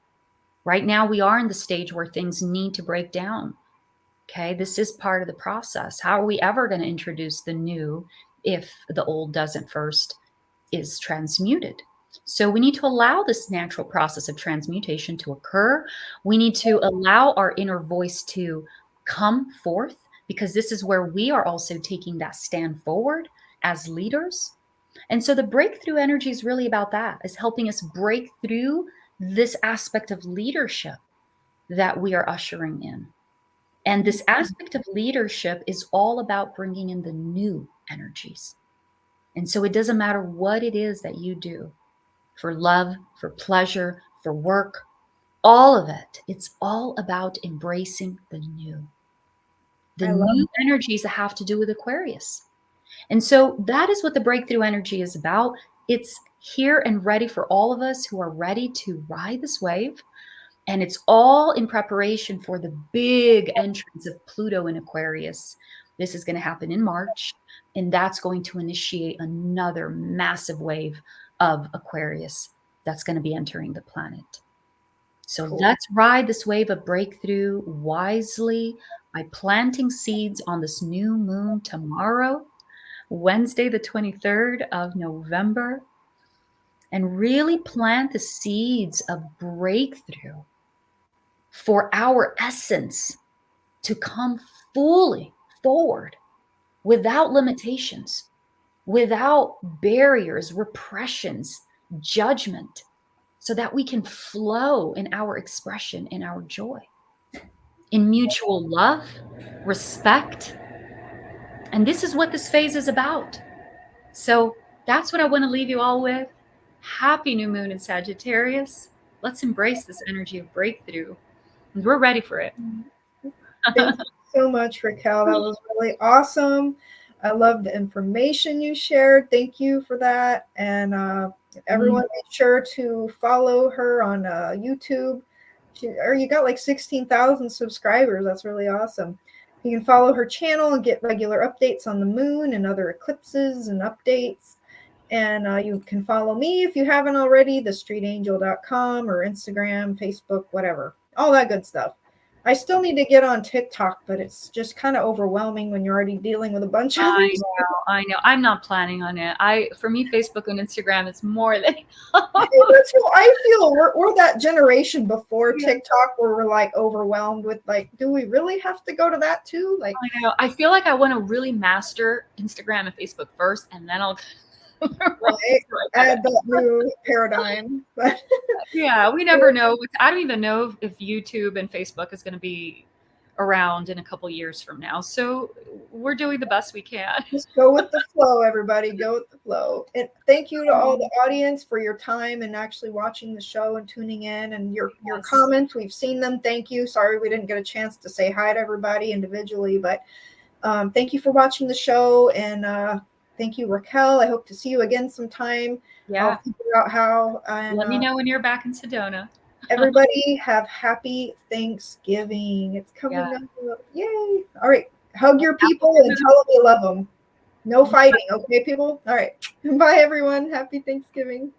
Right now, we are in the stage where things need to break down. Okay, this is part of the process. How are we ever going to introduce the new if the old doesn't first is transmuted? So we need to allow this natural process of transmutation to occur. We need to allow our inner voice to come forth, because this is where we are also taking that stand forward as leaders. And so the breakthrough energy is really about that, is helping us break through this aspect of leadership that we are ushering in. And this aspect of leadership is all about bringing in the new energies. And so it doesn't matter what it is that you do, for love, for pleasure, for work, all of it. It's all about embracing the new. The new energies that have to do with Aquarius. And so that is what the breakthrough energy is about. It's here and ready for all of us who are ready to ride this wave. And it's all in preparation for the big entrance of Pluto in Aquarius. This is going to happen in March, and that's going to initiate another massive wave of Aquarius that's going to be entering the planet. So let's ride this wave of breakthrough wisely by planting seeds on this new moon tomorrow, Wednesday, the 23rd of November, and really plant the seeds of breakthrough for our essence to come fully forward without limitations, without barriers, repressions, judgment, so that we can flow in our expression, in our joy, in mutual love, respect. And this is what this phase is about. So that's what I want to leave you all with. Happy new moon in Sagittarius. Let's embrace this energy of breakthrough. We're ready for it. Thank you so much, Raquel. That was really awesome. I love the information you shared. Thank you for that. And everyone, make sure to follow her on YouTube. You got like 16,000 subscribers. That's really awesome. You can follow her channel and get regular updates on the moon and other eclipses and updates. And you can follow me if you haven't already, thestreetangel.com or Instagram, Facebook, whatever, all that good stuff. I still need to get on TikTok, but it's just kind of overwhelming when you're already dealing with a bunch of others. I know. I'm not planning on it. For me, Facebook and Instagram is more than. That's how I feel. We're that generation before TikTok where we're like overwhelmed with like, do we really have to go to that too? Like, I know. I feel like I want to really master Instagram and Facebook first, and then I'll. Right. Add that new paradigm. But yeah, we never know. I don't even know if YouTube and Facebook is going to be around in a couple years from now. So we're doing the best we can. Just go with the flow, everybody. Go with the flow. And thank you to all the audience for your time and actually watching the show and tuning in and your comments. We've seen them. Thank you. Sorry we didn't get a chance to say hi to everybody individually, but thank you for watching the show. And thank you, Raquel. I hope to see you again sometime. Yeah. I'll figure out how. And, let me know when you're back in Sedona. Everybody have happy Thanksgiving. It's coming up. Yay. All right. Hug your people and tell them you love them. No fighting. Okay, people? All right. Bye, everyone. Happy Thanksgiving.